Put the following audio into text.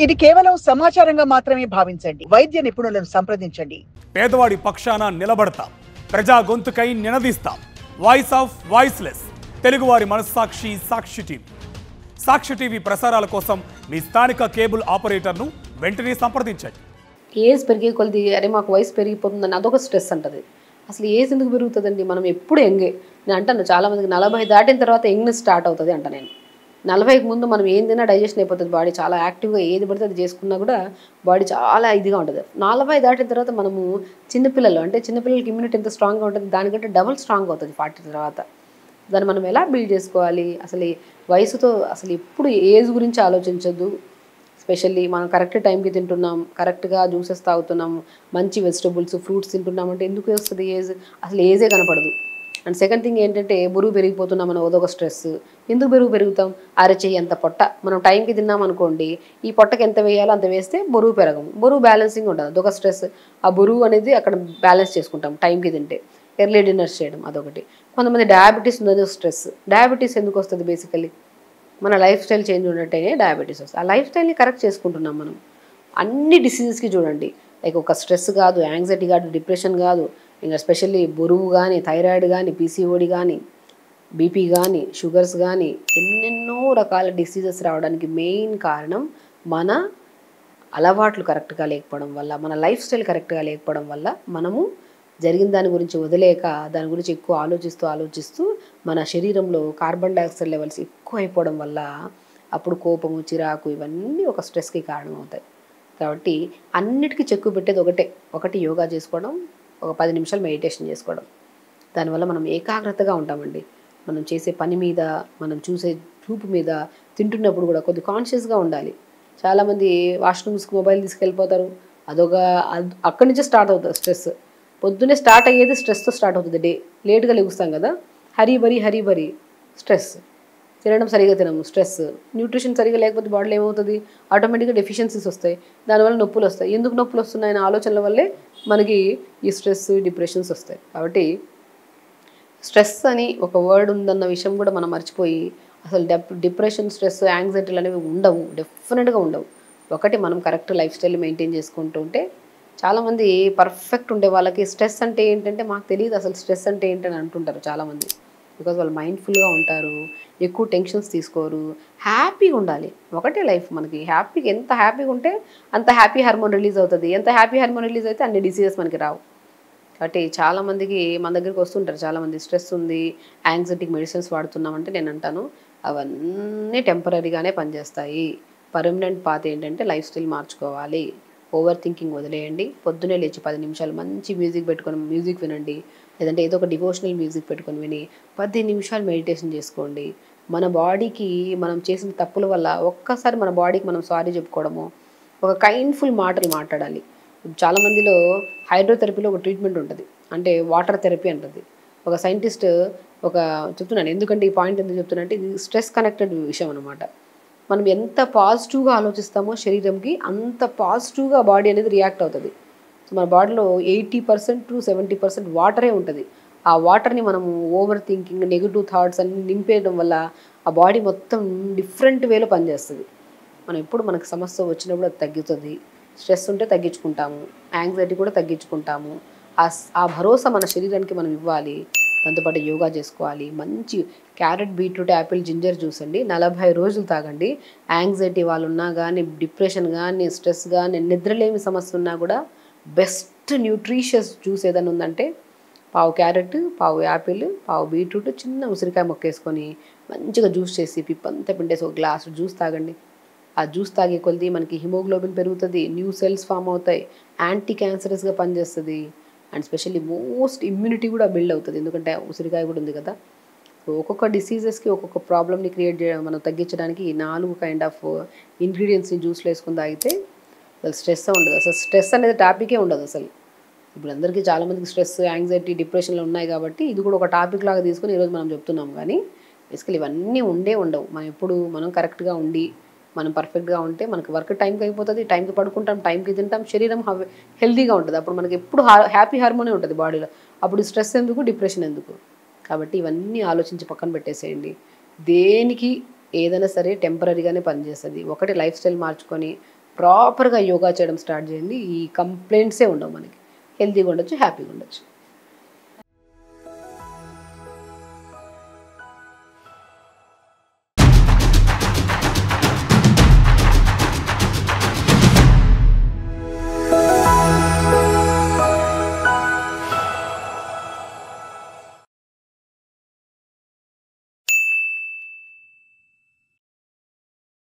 ఇది కేవలం సమాచారంగా మాత్రమే భావించండి. వైద్య నిపుణులను సంప్రదించండి. పేదవాడి పక్షాన నిలబడతాం, ప్రజా గొంతుకై నినదిస్తాం. వాయిస్ ఆఫ్ వాయిస్లెస్, తెలుగువారి మనస్సాక్షి సాక్షి టీవీ. సాక్షి టీవీ ప్రసారాల కోసం మీ స్థానిక కేబుల్ ఆపరేటర్ను వెంటనే సంప్రదించండి. ఏజ్ పెరిగే కొలది అరే మాకు వయసు పెరిగిపోతుందని అదొక స్ట్రెస్ అంటది. అసలు ఏజ్ ఎందుకు పెరుగుతుందండి? మనం ఎప్పుడు ఎంగే. నేను అంటాను చాలామందికి 40 దాటిన తర్వాత యంగ్నెస్ స్టార్ట్ అవుతుంది అంట. నేను 40కి ముందు మనం ఏం తిన్నా డైజెషన్ అయిపోతుంది, బాడీ చాలా యాక్టివ్గా ఏది పడితే అది చేసుకున్నా కూడా బాడీ చాలా ఇదిగా ఉంటుంది. 40 దాటిన తర్వాత మనము చిన్నపిల్లలు అంటే చిన్నపిల్లలకి ఇమ్యూనిటీ ఎంత స్ట్రాంగ్గా ఉంటుంది, దానికంటే డబుల్ స్ట్రాంగ్ అవుతుంది 40 తర్వాత. దాన్ని మనం ఎలా బిల్డ్ చేసుకోవాలి? అసలు వయసుతో అసలు ఎప్పుడు ఏజ్ గురించి ఆలోచించొద్దు. స్పెషల్లీ మనం కరెక్ట్ టైంకి తింటున్నాం, కరెక్ట్గా జ్యూసెస్ తాగుతున్నాం, మంచి వెజిటబుల్స్ ఫ్రూట్స్ తింటున్నాం అంటే ఎందుకు వస్తుంది ఏజ్? అసలు ఏజే కనపడదు. అండ్ సెకండ్ థింగ్ ఏంటంటే బరువు పెరిగిపోతున్నాం అని అదొక స్ట్రెస్. ఎందుకు పెరుగుతాం? అరచేయి ఎంత పొట్ట మనం టైంకి తిన్నాం అనుకోండి, ఈ పొట్టకి ఎంత వేయాలో అంత వేస్తే బరువు పెరగము, బరువు బ్యాలెన్సింగ్ ఉండదు, అదొక స్ట్రెస్. ఆ బరువు అనేది అక్కడ బ్యాలెన్స్ చేసుకుంటాం టైంకి తింటే. ఎర్లీ డిన్నర్స్ చేయడం అదొకటి. కొంతమంది డయాబెటీస్ ఉన్నది స్ట్రెస్. డయాబెటీస్ ఎందుకు వస్తుంది? బేసికలీ మన లైఫ్ స్టైల్ చేంజ్ ఉన్నట్టయితే డయాబెటీస్ వస్తుంది. ఆ లైఫ్ స్టైల్ని కరెక్ట్ చేసుకుంటున్నాం మనం. అన్ని డిసీజెస్కి చూడండి, లైక్ ఒక స్ట్రెస్ కాదు, యాంగ్జైటీ కాదు, డిప్రెషన్ కాదు, ఇంకా స్పెషల్లీ బరువు కానీ, థైరాయిడ్ కానీ, పీసీఓడి కానీ, బీపీ కానీ, షుగర్స్ కానీ, ఎన్నెన్నో రకాల డిసీజెస్ రావడానికి మెయిన్ కారణం మన అలవాట్లు కరెక్ట్గా లేకపోవడం వల్ల, మన లైఫ్ స్టైల్ కరెక్ట్గా లేకపోవడం వల్ల మనము జరిగిన దాని గురించి వదిలేక దాని గురించి ఎక్కువ ఆలోచిస్తూ మన శరీరంలో కార్బన్ డైఆక్సైడ్ లెవెల్స్ ఎక్కువ అయిపోవడం వల్ల అప్పుడు కోపము, చిరాకు ఇవన్నీ ఒక స్ట్రెస్కి కారణమవుతాయి. కాబట్టి అన్నిటికీ చెక్కు పెట్టేది ఒకటి యోగా చేసుకోవడం, ఒక 10 నిమిషాలు మెడిటేషన్ చేసుకోవడం. దానివల్ల మనం ఏకాగ్రతగా ఉంటామండి. మనం చేసే పని మీద, మనం చూసే చూపు మీద, తింటున్నప్పుడు కూడా కొద్ది కాన్షియస్గా ఉండాలి. చాలామంది వాష్రూమ్స్కి మొబైల్ తీసుకెళ్ళిపోతారు, అక్కడి నుంచే స్టార్ట్ అవుతుంది స్ట్రెస్. పొద్దున్నే స్టార్ట్ అయ్యేది స్ట్రెస్తో స్టార్ట్ అవుతుంది డే. లేట్గా లెగుస్తాం కదా, హరీ బరీ స్ట్రెస్. తినడం సరిగా తినము స్ట్రెస్. న్యూట్రిషన్ సరిగా లేకపోతే బాడీలో ఏమవుతుంది? ఆటోమేటిక్గా డెఫిషియన్సీస్ వస్తాయి, దానివల్ల నొప్పులు వస్తాయి. ఎందుకు నొప్పులు వస్తున్నాయన్న ఆలోచనల వల్లే మనకి ఈ స్ట్రెస్, డిప్రెషన్స్ వస్తాయి. కాబట్టి స్ట్రెస్ అని ఒక వర్డ్ ఉందన్న విషయం కూడా మనం మర్చిపోయి అసలు డిప్రెషన్, స్ట్రెస్, యాంగ్జైటీలు అనేవి ఉండవు, డెఫినెట్గా ఉండవు. ఒకటి మనం కరెక్ట్ లైఫ్ స్టైల్ మెయింటైన్ చేసుకుంటూ ఉంటే. చాలామంది పర్ఫెక్ట్ ఉండే వాళ్ళకి స్ట్రెస్ అంటే ఏంటంటే మాకు తెలియదు అసలు స్ట్రెస్ అంటే ఏంటని అంటుంటారు చాలామంది. బికాజ్ వాళ్ళు మైండ్ఫుల్గా ఉంటారు, ఎక్కువ టెన్షన్స్ తీసుకోరు, హ్యాపీగా ఉండాలి. ఒకటే లైఫ్ మనకి. ఎంత హ్యాపీగా ఉంటే అంత హ్యాపీ హార్మోన్ రిలీజ్ అవుతుంది. ఎంత హ్యాపీ హార్మోన్ రిలీజ్ అయితే అన్ని డిసీజెస్ మనకి రావు. కాబట్టి చాలామందికి మన దగ్గరికి వస్తుంటారు చాలామంది, స్ట్రెస్ ఉంది, యాంగ్జైటీకి మెడిసిన్స్ వాడుతున్నామంటే నేను అంటాను అవన్నీ టెంపరీగానే పనిచేస్తాయి. పర్మనెంట్ పాత్ ఏంటంటే లైఫ్ స్టైల్ మార్చుకోవాలి. ఓవర్ థింకింగ్ వదిలేయండి. పొద్దునే లేచి 10 నిమిషాలు మంచి మ్యూజిక్ పెట్టుకొని మ్యూజిక్ వినండి, లేదంటే ఏదో ఒక డివోషనల్ మ్యూజిక్ పెట్టుకొని విని 10 నిమిషాలు మెడిటేషన్ చేసుకోండి. మన బాడీకి మనం చేసిన తప్పుల వల్ల ఒక్కసారి మన బాడీకి మనం సారీ చెప్పుకోవడము, ఒక కైండ్ఫుల్ మాటలు మాట్లాడాలి. చాలామందిలో హైడ్రోథెరపీలో ఒక ట్రీట్మెంట్ ఉంటుంది, అంటే వాటర్ థెరపీ అంటుంది. ఒక సైంటిస్ట్ చెప్తున్నాను, ఎందుకంటే ఈ పాయింట్ ఎందుకు చెప్తున్నా అంటే ఇది స్ట్రెస్ కనెక్టెడ్ విషయం అనమాట. మనం ఎంత పాజిటివ్గా ఆలోచిస్తామో శరీరంకి అంత పాజిటివ్గా బాడీ అనేది రియాక్ట్ అవుతుంది. సో మన బాడీలో 80% to 70% వాటరే ఉంటుంది. ఆ వాటర్ని మనము ఓవర్ థింకింగ్, నెగిటివ్ థాట్స్ అన్ని నింపేయడం వల్ల ఆ బాడీ మొత్తం డిఫరెంట్ వేలో పనిచేస్తుంది. మనం ఎప్పుడు మనకు సమస్య వచ్చినప్పుడు అది తగ్గుతుంది. స్ట్రెస్ ఉంటే తగ్గించుకుంటాము, యాంగ్జైటీ కూడా తగ్గించుకుంటాము. ఆ భరోసా మన శరీరానికి మనం ఇవ్వాలి. దాంతోపాటు యోగా చేసుకోవాలి. మంచి carrot, beetroot, Apple, ginger juice అండి 40 రోజులు తాగండి. యాంగ్జైటీ వాళ్ళు ఉన్నా కానీ, డిప్రెషన్ కానీ, స్ట్రెస్ కానీ, నిద్రలేమి సమస్య ఉన్నా కూడా బెస్ట్ న్యూట్రిషియస్ జ్యూస్ ఏదైనా ఉందంటే పావు క్యారెట్, పావు యాపిల్, పావు బీట్రూట్, చిన్న ఉసిరికాయ మొక్కేసుకొని మంచిగా జ్యూస్ చేసి పిప్పంతా పిండేసి ఒక గ్లాసు జ్యూస్ తాగండి. ఆ జ్యూస్ తాగే కొద్ది మనకి హిమోగ్లోబిన్ పెరుగుతుంది, న్యూ సెల్స్ ఫామ్ అవుతాయి, యాంటీ క్యాన్సరస్గా పనిచేస్తుంది. అండ్ స్పెషల్లీ మోస్ట్ ఇమ్యూనిటీ కూడా బిల్డ్ అవుతుంది, ఎందుకంటే ఉసిరికాయ కూడా ఉంది కదా. ఒక్కొక్క డిసీజెస్కి ఒక్కొక్క ప్రాబ్లమ్ని క్రియేట్ చేయడం, మనం తగ్గించడానికి 4 కైండ్ ఆఫ్ ఇంగ్రీడియంట్స్ని జ్యూస్లో వేసుకుని తాగితే అసలు స్ట్రెస్ ఉండదు. అసలు స్ట్రెస్ అనేది టాపికే ఉండదు అసలు. ఇప్పుడు అందరికీ చాలామందికి స్ట్రెస్, యాంగ్జైటీ, డిప్రెషన్లు ఉన్నాయి కాబట్టి ఇది కూడా ఒక టాపిక్ లాగా తీసుకొని ఈరోజు మనం చెప్తున్నాం. కానీ బేసికలీ ఇవన్నీ ఉండవు. మనం కరెక్ట్గా ఉండి మనం పర్ఫెక్ట్గా ఉంటే మనకి వర్క్ టైంకి అయిపోతుంది, టైంకి పడుకుంటాం, టైంకి తింటాం, శరీరం హెల్తీగా ఉంటుంది. అప్పుడు మనకి ఎప్పుడు హ్యాపీ హార్మోనే ఉంటుంది బాడీలో. అప్పుడు స్ట్రెస్ ఎందుకు, డిప్రెషన్ ఎందుకు? కాబట్టి ఇవన్నీ ఆలోచించి పక్కన పెట్టేసేయండి. దేనికి ఏదైనా సరే టెంపరీగానే పనిచేస్తుంది. ఒకటి లైఫ్ స్టైల్ మార్చుకొని ప్రాపర్గా యోగా చేయడం స్టార్ట్ చేయండి, ఈ కంప్లైంట్సే ఉండవు, మనకి హెల్తీగా ఉండొచ్చు, హ్యాపీగా ఉండొచ్చు.